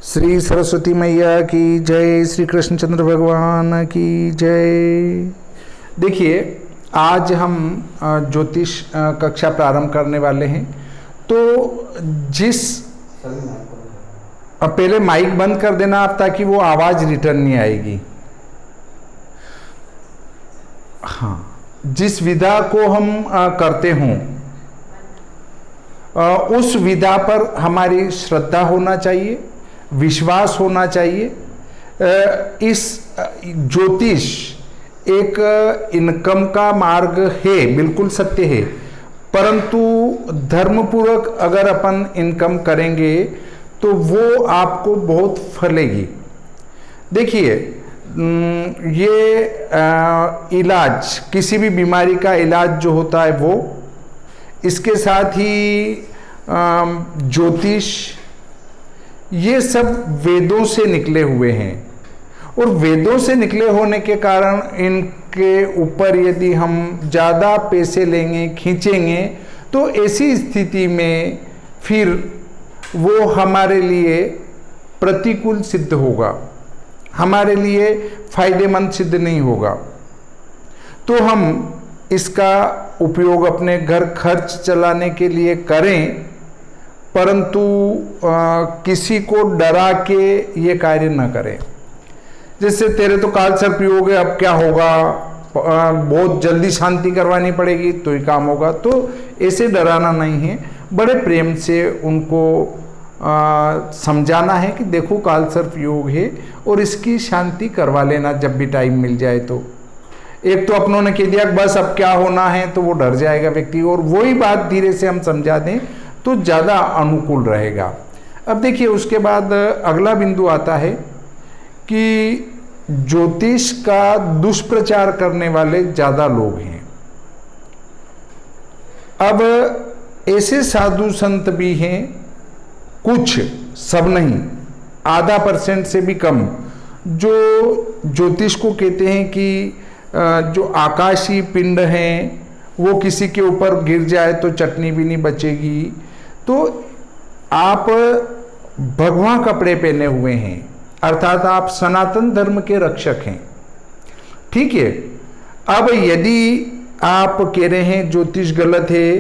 श्री सरस्वती मैया की जय, श्री कृष्णचंद्र भगवान की जय। देखिए, आज हम ज्योतिष कक्षा प्रारंभ करने वाले हैं। तो पहले माइक बंद कर देना आप, ताकि वो आवाज़ रिटर्न नहीं आएगी। हाँ, जिस विधा को हम करते हों उस विधा पर हमारी श्रद्धा होना चाहिए, विश्वास होना चाहिए। इस ज्योतिष एक इनकम का मार्ग है, बिल्कुल सत्य है, परंतु धर्मपूर्वक अगर अपन इनकम करेंगे तो वो आपको बहुत फलेगी। देखिए, ये इलाज, किसी भी बीमारी का इलाज जो होता है वो, इसके साथ ही ज्योतिष, ये सब वेदों से निकले हुए हैं। और वेदों से निकले होने के कारण इनके ऊपर यदि हम ज़्यादा पैसे लेंगे, खींचेंगे, तो ऐसी स्थिति में फिर वो हमारे लिए प्रतिकूल सिद्ध होगा, हमारे लिए फायदेमंद सिद्ध नहीं होगा। तो हम इसका उपयोग अपने घर खर्च चलाने के लिए करें, परंतु किसी को डरा के ये कार्य न करें। जैसे तेरे तो काल सर्प योग है, अब क्या होगा, बहुत जल्दी शांति करवानी पड़ेगी तो ही काम होगा। तो ऐसे डराना नहीं है, बड़े प्रेम से उनको समझाना है कि देखो काल सर्प योग है और इसकी शांति करवा लेना जब भी टाइम मिल जाए। तो एक तो अपनों ने कह दिया बस अब क्या होना है, तो वो डर जाएगा व्यक्ति, और वही बात धीरे से हम समझा दें तो ज़्यादा अनुकूल रहेगा। अब देखिए, उसके बाद अगला बिंदु आता है कि ज्योतिष का दुष्प्रचार करने वाले ज़्यादा लोग हैं। अब ऐसे साधु संत भी हैं, कुछ, सब नहीं, आधा % से भी कम, जो ज्योतिष को कहते हैं कि जो आकाशीय पिंड हैं वो किसी के ऊपर गिर जाए तो चटनी भी नहीं बचेगी। तो आप भगवा कपड़े पहने हुए हैं, अर्थात आप सनातन धर्म के रक्षक हैं, ठीक है। अब यदि आप कह रहे हैं ज्योतिष गलत है,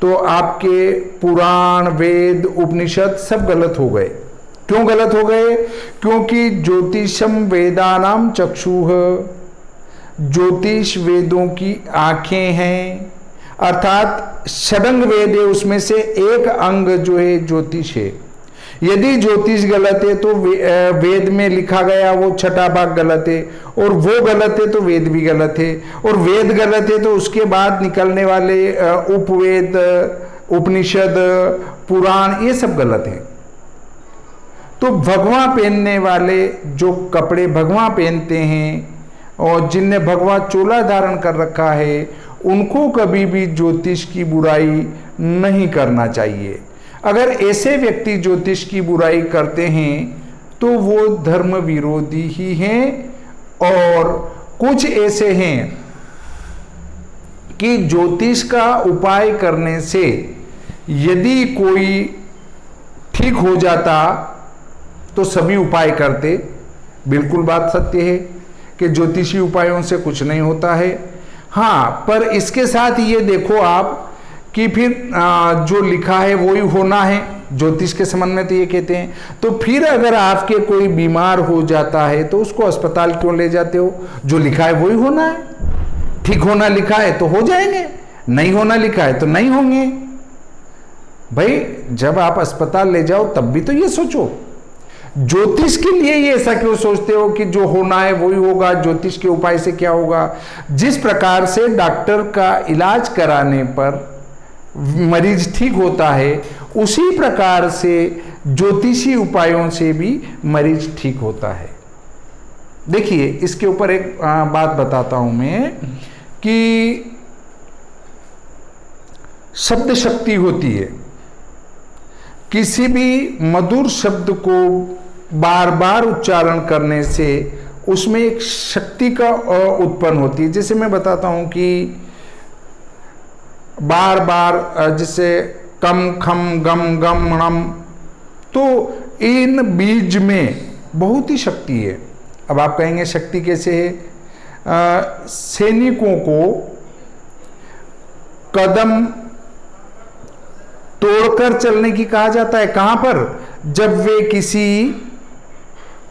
तो आपके पुराण, वेद, उपनिषद सब गलत हो गए। क्यों गलत हो गए? क्योंकि ज्योतिषम वेदानाम चक्षुः, ज्योतिष वेदों की आंखें हैं, अर्थात षडंग वेद है, उसमें से एक अंग जो है ज्योतिष है। यदि ज्योतिष गलत है तो वेद में लिखा गया वो छठा भाग गलत है, और वो गलत है तो वेद भी गलत है, और वेद गलत है तो उसके बाद निकलने वाले उपवेद, उपनिषद, पुराण, ये सब गलत है। तो भगवा पहनने वाले, जो कपड़े भगवा पहनते हैं और जिनने भगवा चोला धारण कर रखा है, उनको कभी भी ज्योतिष की बुराई नहीं करना चाहिए। अगर ऐसे व्यक्ति ज्योतिष की बुराई करते हैं तो वो धर्म विरोधी ही हैं। और कुछ ऐसे हैं कि ज्योतिष का उपाय करने से यदि कोई ठीक हो जाता तो सभी उपाय करते। बिल्कुल बात सत्य है कि ज्योतिषी उपायों से कुछ नहीं होता है। हाँ, पर इसके साथ ये देखो आप कि फिर जो लिखा है वही होना है, ज्योतिष के संबंध में तो ये कहते हैं। तो फिर अगर आपके कोई बीमार हो जाता है तो उसको अस्पताल क्यों ले जाते हो? जो लिखा है वही होना है, ठीक होना लिखा है तो हो जाएंगे, नहीं होना लिखा है तो नहीं होंगे। भाई, जब आप अस्पताल ले जाओ तब भी तो ये सोचो। ज्योतिष के लिए ये ऐसा क्यों सोचते हो कि जो होना है वही होगा, ज्योतिष के उपाय से क्या होगा? जिस प्रकार से डॉक्टर का इलाज कराने पर मरीज ठीक होता है, उसी प्रकार से ज्योतिषी उपायों से भी मरीज ठीक होता है। देखिए, इसके ऊपर एक बात बताता हूं मैं कि शब्द शक्ति होती है। किसी भी मधुर शब्द को बार बार उच्चारण करने से उसमें एक शक्ति का उत्पन्न होती है। जैसे मैं बताता हूं कि बार बार, जैसे कम, खम, गम, गम, णम, तो इन बीज में बहुत ही शक्ति है। अब आप कहेंगे शक्ति कैसे है? सैनिकों को कदम तोड़कर चलने की कहा जाता है। कहां पर? जब वे किसी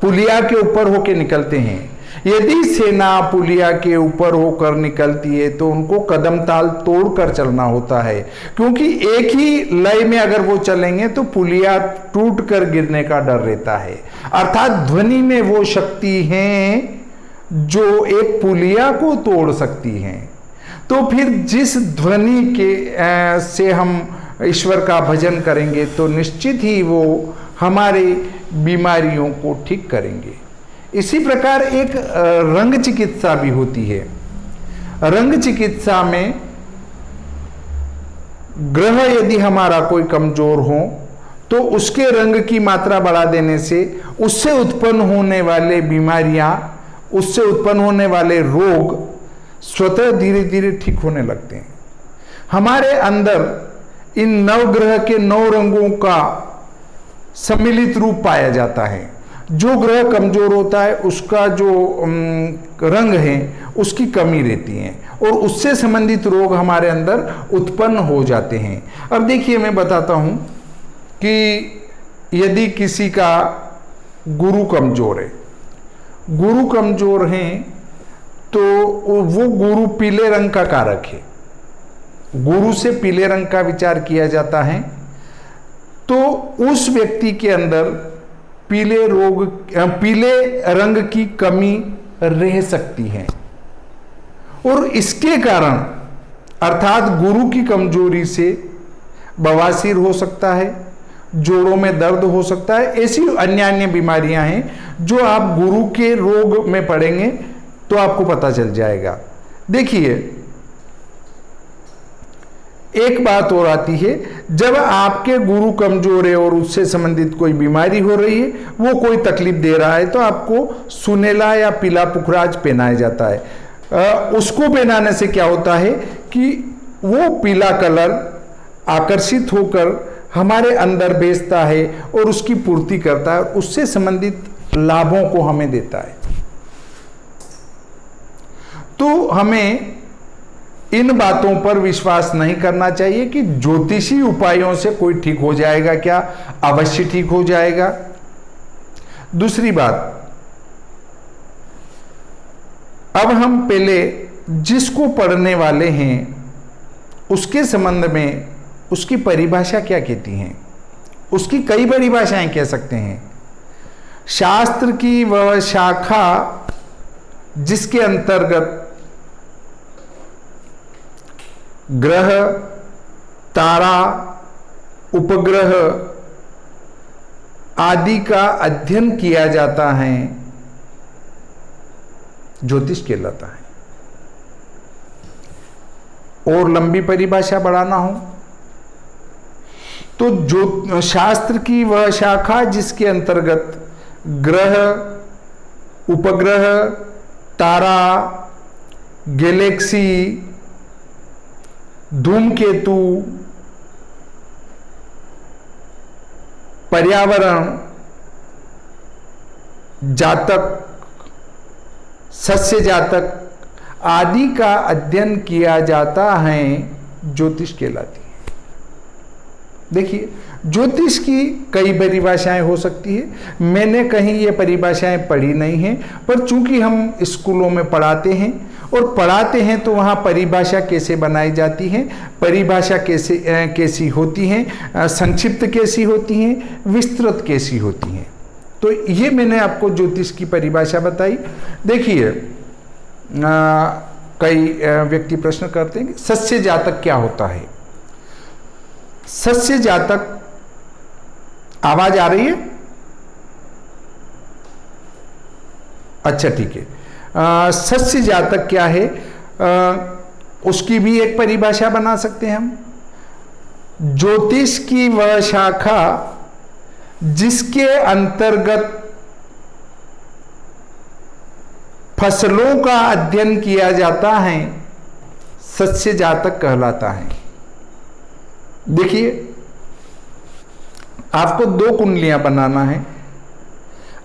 पुलिया के ऊपर होकर निकलते हैं। यदि सेना पुलिया के ऊपर होकर निकलती है तो उनको कदम ताल तोड़कर चलना होता है, क्योंकि एक ही लय में अगर वो चलेंगे तो पुलिया टूटकर गिरने का डर रहता है। अर्थात ध्वनि में वो शक्ति है जो एक पुलिया को तोड़ सकती है। तो फिर जिस ध्वनि के से हम ईश्वर का भजन करेंगे तो निश्चित ही वो हमारे बीमारियों को ठीक करेंगे। इसी प्रकार एक रंग चिकित्सा भी होती है। रंग चिकित्सा में ग्रह यदि हमारा कोई कमजोर हो तो उसके रंग की मात्रा बढ़ा देने से उससे उत्पन्न होने वाले बीमारियां, उससे उत्पन्न होने वाले रोग स्वतः धीरे धीरे ठीक होने लगते हैं। हमारे अंदर इन नवग्रह के 9 रंगों का सम्मिलित रूप पाया जाता है। जो ग्रह कमजोर होता है उसका जो रंग है उसकी कमी रहती है और उससे संबंधित रोग हमारे अंदर उत्पन्न हो जाते हैं। अब देखिए, मैं बताता हूं कि यदि किसी का गुरु कमजोर है, गुरु कमजोर हैं तो वो गुरु पीले रंग का कारक है। गुरु से पीले रंग का विचार किया जाता है तो उस व्यक्ति के अंदर पीले रंग की कमी रह सकती है और इसके कारण अर्थात गुरु की कमजोरी से बवासीर हो सकता है, जोड़ों में दर्द हो सकता है। ऐसी अन्य बीमारियां हैं जो आप गुरु के रोग में पड़ेंगे तो आपको पता चल जाएगा। देखिए, एक बात और आती है, जब आपके गुरु कमजोर है और उससे संबंधित कोई बीमारी हो रही है, वो कोई तकलीफ दे रहा है तो आपको सुनेला या पीला पुखराज पहनाया जाता है। उसको पहनाने से क्या होता है कि वो पीला कलर आकर्षित होकर हमारे अंदर बेचता है और उसकी पूर्ति करता है, उससे संबंधित लाभों को हमें देता है। तो हमें इन बातों पर विश्वास नहीं करना चाहिए कि ज्योतिषी उपायों से कोई ठीक हो जाएगा। क्या अवश्य ठीक हो जाएगा। दूसरी बात, अब हम पहले जिसको पढ़ने वाले हैं उसके संबंध में उसकी परिभाषा क्या कहती हैं। उसकी कई परिभाषाएं कह सकते हैं। शास्त्र की वह शाखा जिसके अंतर्गत ग्रह, तारा, उपग्रह आदि का अध्ययन किया जाता है, ज्योतिष कहलाता है। और लंबी परिभाषा बढ़ाना हो तो जो शास्त्र की वह शाखा जिसके अंतर्गत ग्रह, उपग्रह, तारा, गैलेक्सी, धूमकेतु, पर्यावरण, जातक, सस्य जातक आदि का अध्ययन किया जाता है, ज्योतिष कहलाती है। देखिए, ज्योतिष की कई परिभाषाएं हो सकती है। मैंने कहीं ये परिभाषाएं पढ़ी नहीं हैं, पर चूंकि हम स्कूलों में पढ़ाते हैं और पढ़ाते हैं तो वहाँ परिभाषा कैसे बनाई जाती है, परिभाषा कैसी होती हैं, संक्षिप्त कैसी होती हैं, विस्तृत कैसी होती हैं। तो ये मैंने आपको ज्योतिष की परिभाषा बताई। देखिए, कई व्यक्ति प्रश्न करते हैं कि सस्य जातक क्या होता है। सस्य जातक, आवाज आ रही है? अच्छा, ठीक है। सस्य जातक क्या है, उसकी भी एक परिभाषा बना सकते हैं हम। ज्योतिष की वह शाखा जिसके अंतर्गत फसलों का अध्ययन किया जाता है, सस्य जातक कहलाता है। देखिए, आपको 2 कुंडलियां बनाना है।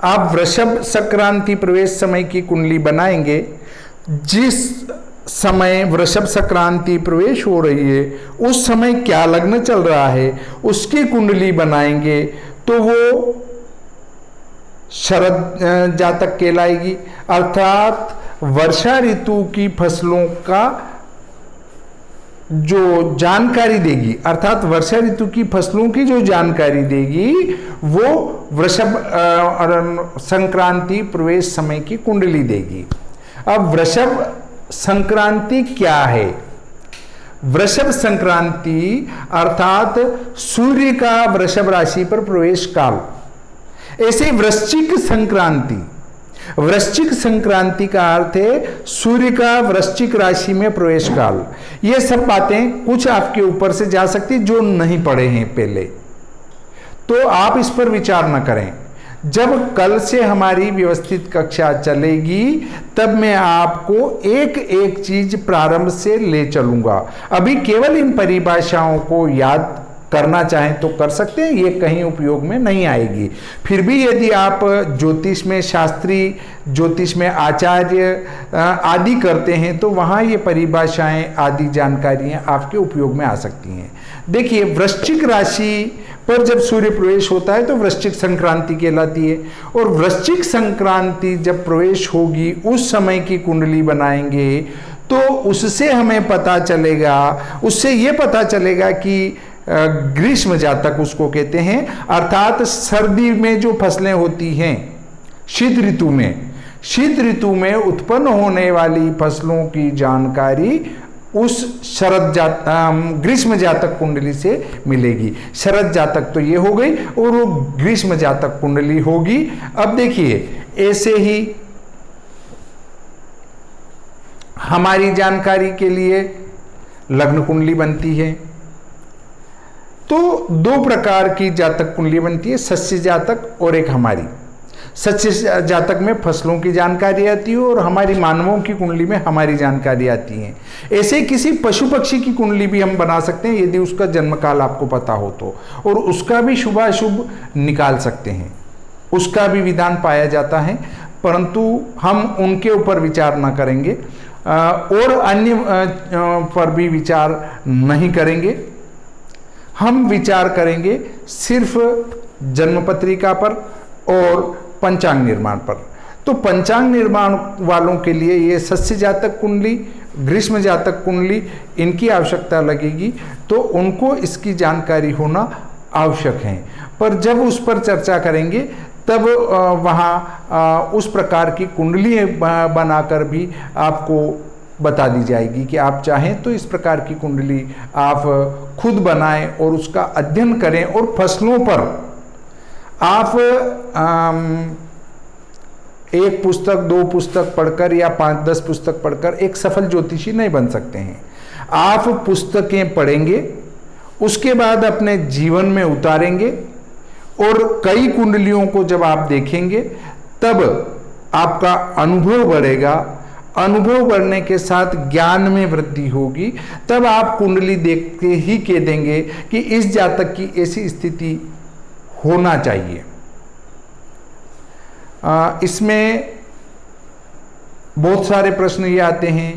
आप वृषभ संक्रांति प्रवेश समय की कुंडली बनाएंगे। जिस समय वृषभ संक्रांति प्रवेश हो रही है उस समय क्या लग्न चल रहा है उसकी कुंडली बनाएंगे तो वो शरद जातक कहलाएगी, अर्थात वर्षा ऋतु की फसलों का जो जानकारी देगी, अर्थात वर्षा ऋतु की फसलों की जो जानकारी देगी वो वृषभ संक्रांति प्रवेश समय की कुंडली देगी। अब वृषभ संक्रांति क्या है? वृषभ संक्रांति अर्थात सूर्य का वृषभ राशि पर प्रवेश काल। ऐसे वृश्चिक संक्रांति, वृश्चिक संक्रांति का अर्थ है सूर्य का वृश्चिक राशि में प्रवेश काल। ये सब बातें कुछ आपके ऊपर से जा सकती जो नहीं पढ़े हैं पहले, तो आप इस पर विचार न करें। जब कल से हमारी व्यवस्थित कक्षा चलेगी तब मैं आपको एक एक चीज प्रारंभ से ले चलूंगा। अभी केवल इन परिभाषाओं को याद करना चाहें तो कर सकते हैं, ये कहीं उपयोग में नहीं आएगी। फिर भी यदि आप ज्योतिष में शास्त्री, ज्योतिष में आचार्य आदि करते हैं तो वहाँ ये परिभाषाएं आदि जानकारियाँ आपके उपयोग में आ सकती हैं। देखिए, वृश्चिक राशि पर जब सूर्य प्रवेश होता है तो वृश्चिक संक्रांति कहलाती है, और वृश्चिक संक्रांति जब प्रवेश होगी उस समय की कुंडली बनाएंगे तो उससे हमें पता चलेगा, उससे ये पता चलेगा कि ग्रीष्म जातक उसको कहते हैं, अर्थात सर्दी में जो फसलें होती हैं शीत ऋतु में, शीत ऋतु में उत्पन्न होने वाली फसलों की जानकारी उस ग्रीष्म जातक कुंडली से मिलेगी। शरद जातक तो ये हो गई और वो ग्रीष्म जातक कुंडली होगी। अब देखिए, ऐसे ही हमारी जानकारी के लिए लग्न कुंडली बनती है। तो 2 प्रकार की जातक कुंडली बनती है, सस्य जातक और एक हमारी। सस्य जातक में फसलों की जानकारी आती है और हमारी मानवों की कुंडली में हमारी जानकारी आती है। ऐसे किसी पशु पक्षी की कुंडली भी हम बना सकते हैं यदि उसका जन्म काल आपको पता हो तो, और उसका भी शुभाशुभ निकाल सकते हैं, उसका भी विधान पाया जाता है, परंतु हम उनके ऊपर विचार ना करेंगे और अन्य पर भी विचार नहीं करेंगे। हम विचार करेंगे सिर्फ जन्म पत्रिका पर और पंचांग निर्माण पर। तो पंचांग निर्माण वालों के लिए ये सस्य जातक कुंडली, ग्रीष्म जातक कुंडली, इनकी आवश्यकता लगेगी, तो उनको इसकी जानकारी होना आवश्यक है। पर जब उस पर चर्चा करेंगे तब वहाँ उस प्रकार की कुंडली बनाकर भी आपको बता दी जाएगी कि आप चाहें तो इस प्रकार की कुंडली आप खुद बनाएं और उसका अध्ययन करें, और फसलों पर आप 1 पुस्तक 2 पुस्तक पढ़कर या 5-10 पुस्तक पढ़कर एक सफल ज्योतिषी नहीं बन सकते हैं। आप पुस्तकें पढ़ेंगे, उसके बाद अपने जीवन में उतारेंगे, और कई कुंडलियों को जब आप देखेंगे तब आपका अनुभव बढ़ेगा। अनुभव बढ़ने के साथ ज्ञान में वृद्धि होगी, तब आप कुंडली देख के ही कह देंगे कि इस जातक की ऐसी स्थिति होना चाहिए। इसमें बहुत सारे प्रश्न ये आते हैं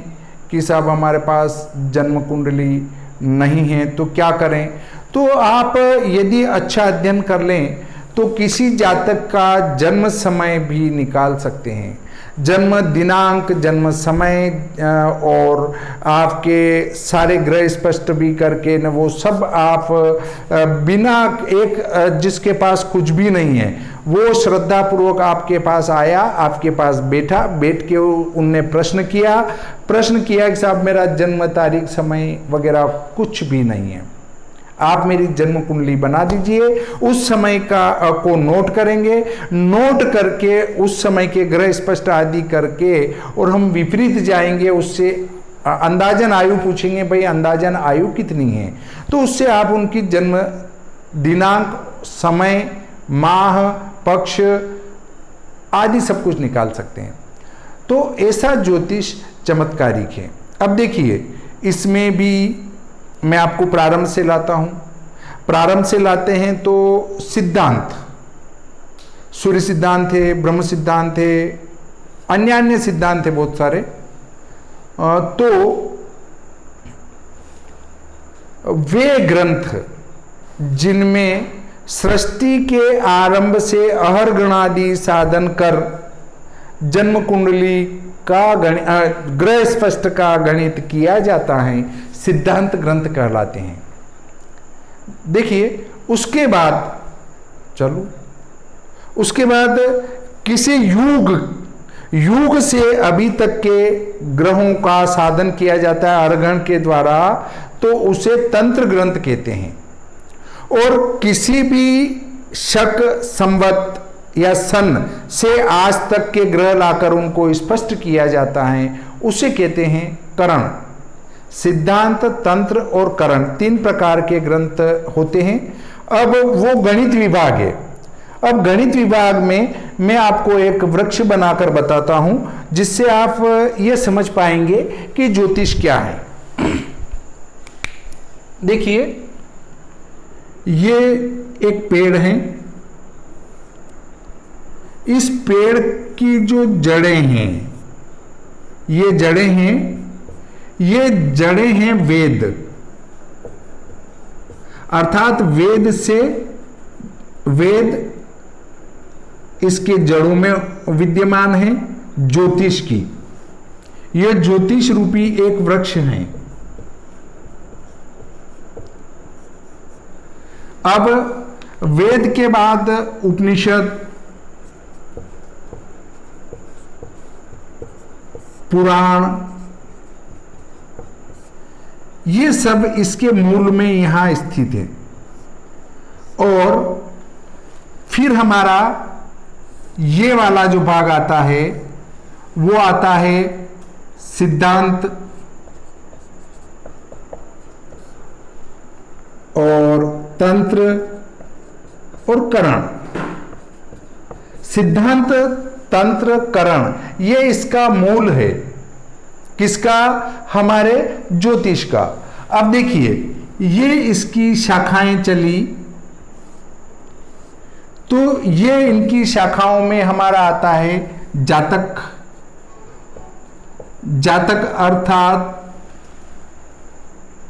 कि साहब हमारे पास जन्म कुंडली नहीं है तो क्या करें। तो आप यदि अच्छा अध्ययन कर लें तो किसी जातक का जन्म समय भी निकाल सकते हैं। जन्म दिनांक, जन्म समय और आपके सारे ग्रह स्पष्ट भी करके न, वो सब आप बिना एक जिसके पास कुछ भी नहीं है वो श्रद्धा पूर्वक आपके पास आया, आपके पास बैठा, बैठ के उनने प्रश्न किया कि साहब मेरा जन्म तारीख समय वगैरह कुछ भी नहीं है, आप मेरी जन्म कुंडली बना दीजिए। उस समय का को नोट करेंगे, नोट करके उस समय के ग्रह स्पष्ट आदि करके, और हम विपरीत जाएंगे, उससे अंदाजन आयु पूछेंगे, भाई अंदाजन आयु कितनी है, तो उससे आप उनकी जन्म दिनांक, समय, माह, पक्ष आदि सब कुछ निकाल सकते हैं। तो ऐसा ज्योतिष चमत्कारिक है। अब देखिए, इसमें भी मैं आपको प्रारंभ से लाता हूं। प्रारंभ से लाते हैं तो सिद्धांत, सूर्य सिद्धांत थे, ब्रह्म सिद्धांत थे, अन्य सिद्धांत थे बहुत सारे। तो वे ग्रंथ जिनमें सृष्टि के आरंभ से अहरगणादि साधन कर जन्म कुंडली का ग्रह स्पष्ट का गणित किया जाता है, सिद्धांत ग्रंथ कहलाते हैं। देखिए उसके बाद किसी युग से अभी तक के ग्रहों का साधन किया जाता है अरगण के द्वारा, तो उसे तंत्र ग्रंथ कहते हैं। और किसी भी शक, संवत या सन से आज तक के ग्रह लाकर उनको स्पष्ट किया जाता है, उसे कहते हैं करण। सिद्धांत, तंत्र और करण 3 प्रकार के ग्रंथ होते हैं। अब वो गणित विभाग है। अब गणित विभाग में मैं आपको एक वृक्ष बनाकर बताता हूं, जिससे आप ये समझ पाएंगे कि ज्योतिष क्या है। देखिए ये एक पेड़ है। इस पेड़ की जो जड़ें हैं, ये जड़ें हैं वेद, अर्थात वेद इसके जड़ों में विद्यमान है ज्योतिष की। यह ज्योतिष रूपी एक वृक्ष है। अब वेद के बाद उपनिषद, पुराण, ये सब इसके मूल में यहां स्थित है। और फिर हमारा ये वाला जो भाग आता है वो आता है सिद्धांत और तंत्र और करण। सिद्धांत, तंत्र, करण, ये इसका मूल है। किसका? हमारे ज्योतिष का। अब देखिए ये इसकी शाखाएं चली, तो ये इनकी शाखाओं में हमारा आता है जातक। जातक अर्थात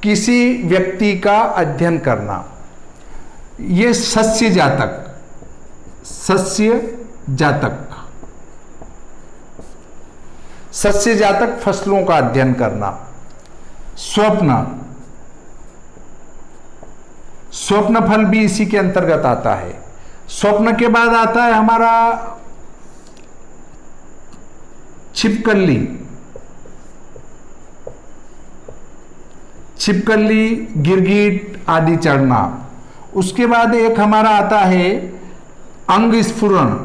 किसी व्यक्ति का अध्ययन करना। ये सस्य जातक, सस्य जातक फसलों का अध्ययन करना। स्वप्न फल भी इसी के अंतर्गत आता है। स्वप्न के बाद आता है हमारा छिपकली, गिरगिट आदि चढ़ना। उसके बाद एक हमारा आता है अंग स्फुरण।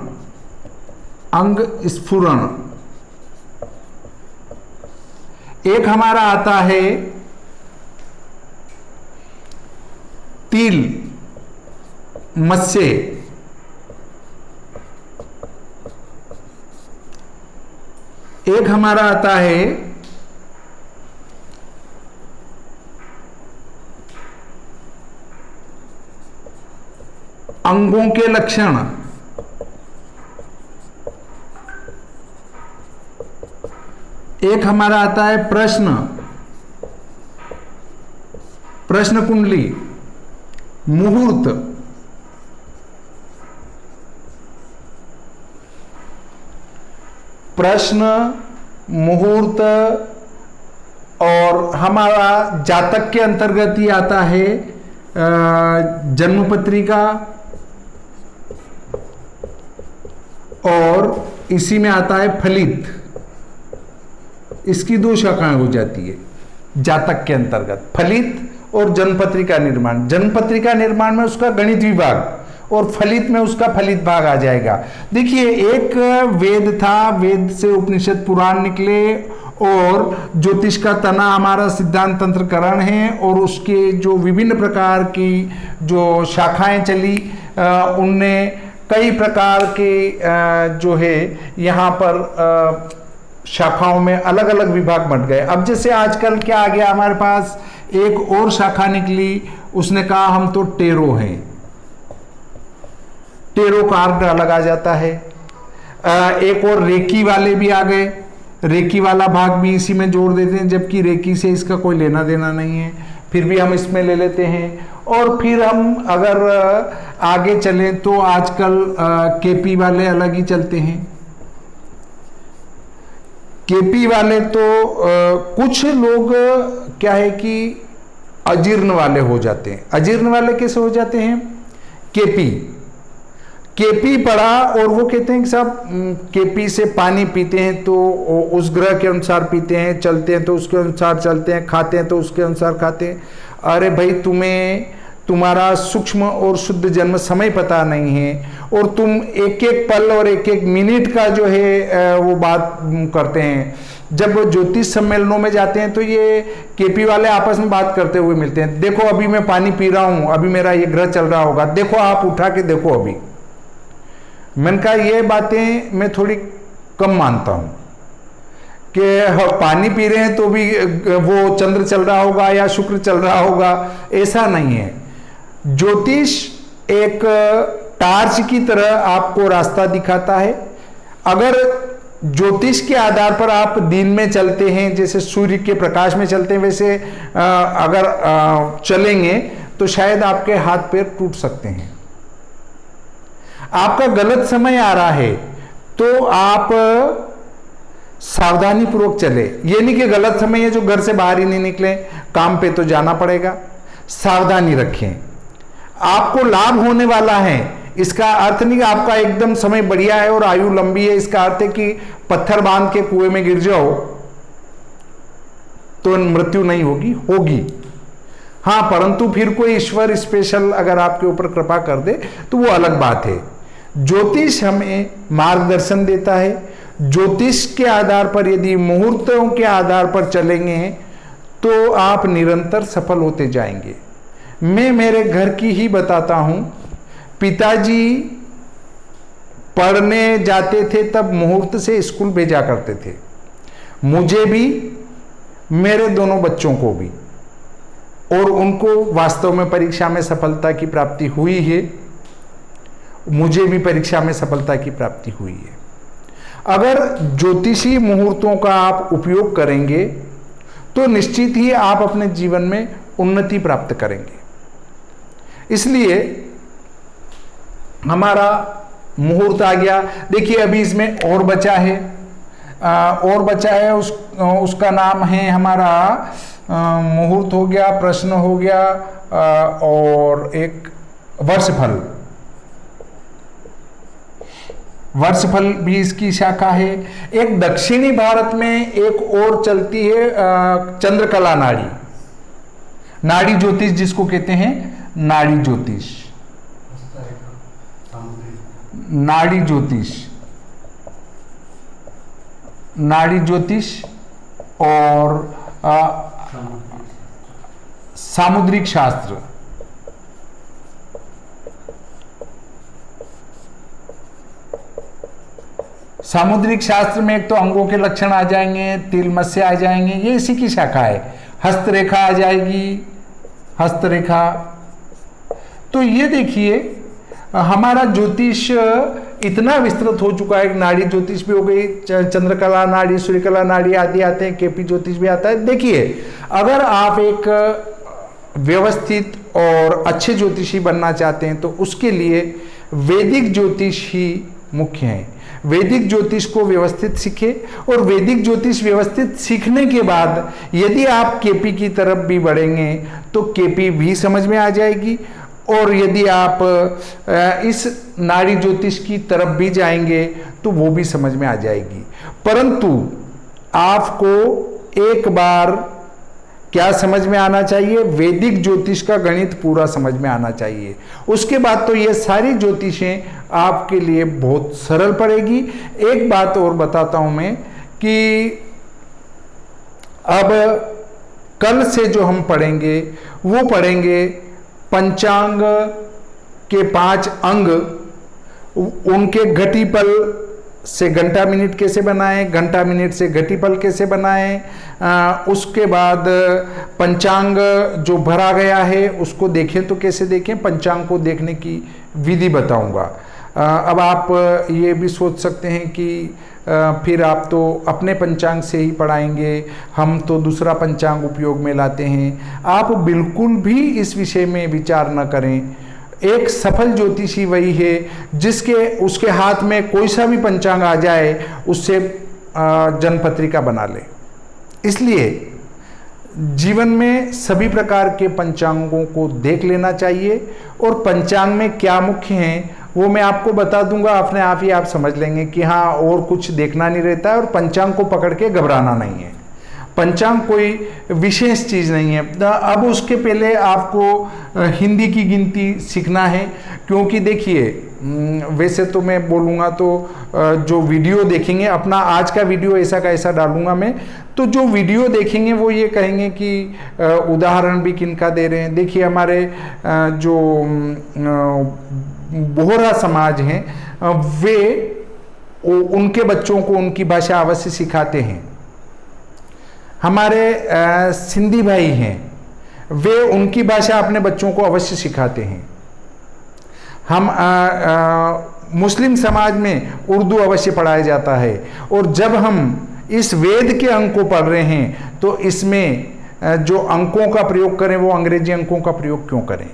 एक हमारा आता है तिल, मत्स्य। एक हमारा आता है अंगों के लक्षण। एक हमारा आता है प्रश्न कुंडली, मुहूर्त। प्रश्न, मुहूर्त, और हमारा जातक के अंतर्गत ही आता है जन्म पत्रिका, और इसी में आता है फलित। इसकी 2 शाखाएं हो जाती है जातक के अंतर्गत, फलित और जन्मपत्रिका निर्माण। जन्मपत्रिका निर्माण में उसका गणित विभाग और फलित में उसका फलित भाग आ जाएगा। देखिए एक वेद था, वेद से उपनिषद पुराण निकले, और ज्योतिष का तना हमारा सिद्धांत तंत्र करण है, और उसके जो विभिन्न प्रकार की जो शाखाएं चली उनने कई प्रकार के जो है यहाँ पर शाखाओं में अलग अलग विभाग बंट गए। अब जैसे आजकल क्या आ गया हमारे पास, एक और शाखा निकली, उसने कहा हम तो टेरो हैं, टेरो कार्ड अलग आ जाता है। एक और रेकी वाले भी आ गए, रेकी वाला भाग भी इसी में जोड़ देते हैं, जबकि रेकी से इसका कोई लेना देना नहीं है, फिर भी हम इसमें ले लेते हैं। और फिर हम अगर आगे चलें तो आजकल केपी वाले अलग ही चलते हैं। केपी वाले तो कुछ लोग क्या है कि अजीर्ण वाले हो जाते हैं। अजीर्ण वाले कैसे हो जाते हैं? केपी, केपी पढ़ा और वो कहते हैं कि साहब केपी से पानी पीते हैं तो उस ग्रह के अनुसार पीते हैं, चलते हैं तो उसके अनुसार चलते हैं, खाते हैं तो उसके अनुसार खाते हैं। अरे भाई, तुम्हें तुम्हारा सूक्ष्म और शुद्ध जन्म समय पता नहीं है और तुम एक एक पल और एक एक मिनट का जो है वो बात करते हैं। जब ज्योतिष सम्मेलनों में जाते हैं तो ये केपी वाले आपस में बात करते हुए मिलते हैं, देखो अभी मैं पानी पी रहा हूं, अभी मेरा ये ग्रह चल रहा होगा, देखो आप उठा के देखो अभी। मैंने कहा ये बातें मैं थोड़ी कम मानता हूं कि पानी पी रहे हैं तो भी वो चंद्र चल रहा होगा या शुक्र चल रहा होगा, ऐसा नहीं है। ज्योतिष एक टार्च की तरह आपको रास्ता दिखाता है। अगर ज्योतिष के आधार पर आप दिन में चलते हैं, जैसे सूर्य के प्रकाश में चलते हैं, वैसे अगर चलेंगे तो शायद आपके हाथ पैर टूट सकते हैं। आपका गलत समय आ रहा है तो आप सावधानी पूर्वक चले। ये नहीं कि गलत समय है जो घर से बाहर ही नहीं निकले, काम पे तो जाना पड़ेगा। सावधानी रखें, आपको लाभ होने वाला है। इसका अर्थ नहीं कि आपका एकदम समय बढ़िया है और आयु लंबी है, इसका अर्थ है कि पत्थर बांध के कुएं में गिर जाओ तो मृत्यु नहीं होगी, होगी हाँ, परंतु फिर कोई ईश्वर स्पेशल अगर आपके ऊपर कृपा कर दे तो वो अलग बात है। ज्योतिष हमें मार्गदर्शन देता है। ज्योतिष के आधार पर यदि मुहूर्तों के आधार पर चलेंगे तो आप निरंतर सफल होते जाएंगे। मैं मेरे घर की ही बताता हूं, पिताजी पढ़ने जाते थे तब मुहूर्त से स्कूल भेजा करते थे, मुझे भी, मेरे दोनों बच्चों को भी, और उनको वास्तव में परीक्षा में सफलता की प्राप्ति हुई है। मुझे भी परीक्षा में सफलता की प्राप्ति हुई है। अगर ज्योतिषी मुहूर्तों का आप उपयोग करेंगे तो निश्चित ही आप अपने जीवन में उन्नति प्राप्त करेंगे। इसलिए हमारा मुहूर्त आ गया। देखिए अभी इसमें और बचा है, उसका नाम है हमारा मुहूर्त हो गया, प्रश्न हो गया और एक वर्षफल। वर्षफल भी इसकी शाखा है। एक दक्षिणी भारत में एक और चलती है चंद्रकला नाड़ी, नाड़ी ज्योतिष जिसको कहते हैं नाड़ी ज्योतिष, नाड़ी ज्योतिष, नाड़ी ज्योतिष और सामुद्रिक शास्त्र। सामुद्रिक शास्त्र में एक तो अंगों के लक्षण आ जाएंगे, तिल मत्स्य आ जाएंगे, ये इसी की शाखा है। हस्तरेखा आ जाएगी, हस्तरेखा। तो ये देखिए हमारा ज्योतिष इतना विस्तृत हो चुका है। नाड़ी ज्योतिष भी हो गई, चंद्रकला नाड़ी, सूर्यकला नाड़ी आदि आते हैं, केपी ज्योतिष भी आता है। देखिए अगर आप एक व्यवस्थित और अच्छे ज्योतिषी बनना चाहते हैं तो उसके लिए वैदिक ज्योतिष ही मुख्य है। वैदिक ज्योतिष को व्यवस्थित सीखें और वैदिक ज्योतिष व्यवस्थित सीखने के बाद यदि आप केपी की तरफ भी बढ़ेंगे तो केपी भी समझ में आ जाएगी, और यदि आप इस नाड़ी ज्योतिष की तरफ भी जाएंगे तो वो भी समझ में आ जाएगी। परंतु आपको एक बार क्या समझ में आना चाहिए? वैदिक ज्योतिष का गणित पूरा समझ में आना चाहिए। उसके बाद तो ये सारी ज्योतिषें आपके लिए बहुत सरल पड़ेगी। एक बात और बताता हूं मैं कि अब कल से जो हम पढ़ेंगे वो पढ़ेंगे पंचांग के 5 अंग, उनके घटिपल से घंटा मिनट कैसे बनाएं, घंटा मिनट से घटीपल कैसे बनाएं, उसके बाद पंचांग जो भरा गया है उसको देखें तो कैसे देखें, पंचांग को देखने की विधि बताऊंगा। अब आप ये भी सोच सकते हैं कि फिर आप तो अपने पंचांग से ही पढ़ाएंगे, हम तो दूसरा पंचांग उपयोग में लाते हैं। आप बिल्कुल भी इस विषय में विचार न करें। एक सफल ज्योतिषी वही है जिसके उसके हाथ में कोई सा भी पंचांग आ जाए उससे जन्मपत्रिका बना ले। इसलिए जीवन में सभी प्रकार के पंचांगों को देख लेना चाहिए और पंचांग में क्या मुख्य हैं वो मैं आपको बता दूंगा, अपने आप ही आप समझ लेंगे कि हाँ और कुछ देखना नहीं रहता है और पंचांग को पकड़ के घबराना नहीं है। पंचांग कोई विशेष चीज़ नहीं है। अब उसके पहले आपको हिंदी की गिनती सीखना है, क्योंकि देखिए वैसे तो मैं बोलूँगा तो जो वीडियो देखेंगे, अपना आज का वीडियो ऐसा का ऐसा डालूंगा मैं, तो जो वीडियो देखेंगे वो ये कहेंगे कि उदाहरण भी किनका दे रहे हैं। देखिए हमारे जो बोहरा समाज हैं वे उनके बच्चों को उनकी भाषा अवश्य सिखाते हैं। हमारे सिंधी भाई हैं वे उनकी भाषा अपने बच्चों को अवश्य सिखाते हैं। हम मुस्लिम समाज में उर्दू अवश्य पढ़ाया जाता है, और जब हम इस वेद के अंक को पढ़ रहे हैं तो इसमें जो अंकों का प्रयोग करें वो अंग्रेजी अंकों का प्रयोग क्यों करें।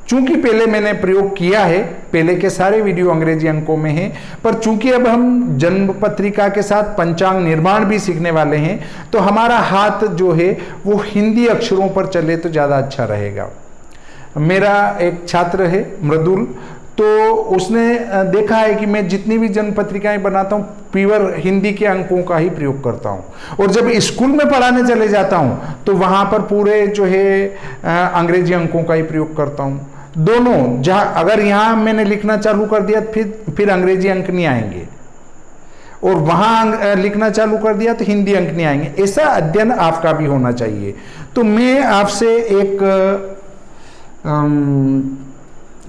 चूंकि पहले मैंने प्रयोग किया है, पहले के सारे वीडियो अंग्रेजी अंकों में हैं, पर चूंकि अब हम जन्म पत्रिका के साथ पंचांग निर्माण भी सीखने वाले हैं तो हमारा हाथ जो है वो हिंदी अक्षरों पर चले तो ज़्यादा अच्छा रहेगा। मेरा एक छात्र है मृदुल, तो उसने देखा है कि मैं जितनी भी जन्म पत्रिकाएं बनाता हूँ प्योर हिंदी के अंकों का ही प्रयोग करता हूँ, और जब स्कूल में पढ़ाने चले जाता हूँ तो वहाँ पर पूरे जो है अंग्रेजी अंकों का ही प्रयोग करता हूँ। दोनों, जहाँ अगर यहाँ मैंने लिखना चालू कर दिया फिर अंग्रेजी अंक नहीं आएंगे, और वहाँ लिखना चालू कर दिया तो हिंदी अंक नहीं आएंगे। ऐसा अध्ययन आपका भी होना चाहिए। तो मैं आपसे एक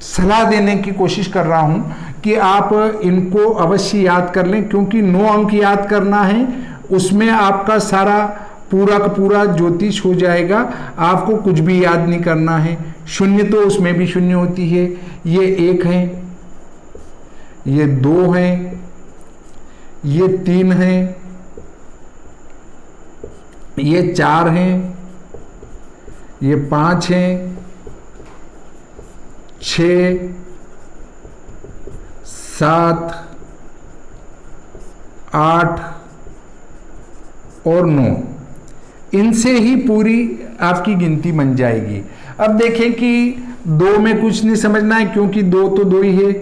सलाह देने की कोशिश कर रहा हूँ कि आप इनको अवश्य याद कर लें, क्योंकि 9 अंक याद करना है, उसमें आपका सारा पूरा का पूरा ज्योतिष हो जाएगा। आपको कुछ भी याद नहीं करना है। शून्य तो उसमें भी शून्य होती है। ये 1 है, ये 2 है, ये 3 है, ये 4 है, ये 5 है, 6, 7, 8 और 9, इनसे ही पूरी आपकी गिनती बन जाएगी। अब देखें कि 2 में कुछ नहीं समझना है, क्योंकि 2 तो 2 ही है।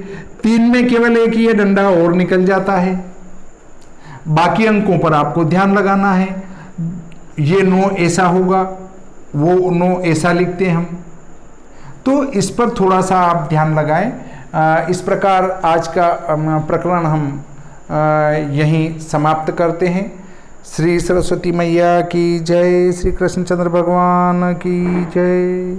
3 में केवल एक ही डंडा और निकल जाता है। बाकी अंकों पर आपको ध्यान लगाना है। ये 9 ऐसा होगा, वो 9 ऐसा लिखते हैं हम, तो इस पर थोड़ा सा आप ध्यान लगाएं। इस प्रकार आज का प्रकरण हम यहीं समाप्त करते हैं। श्री सरस्वती मैया की जय, श्री कृष्णचंद्र भगवान की जय।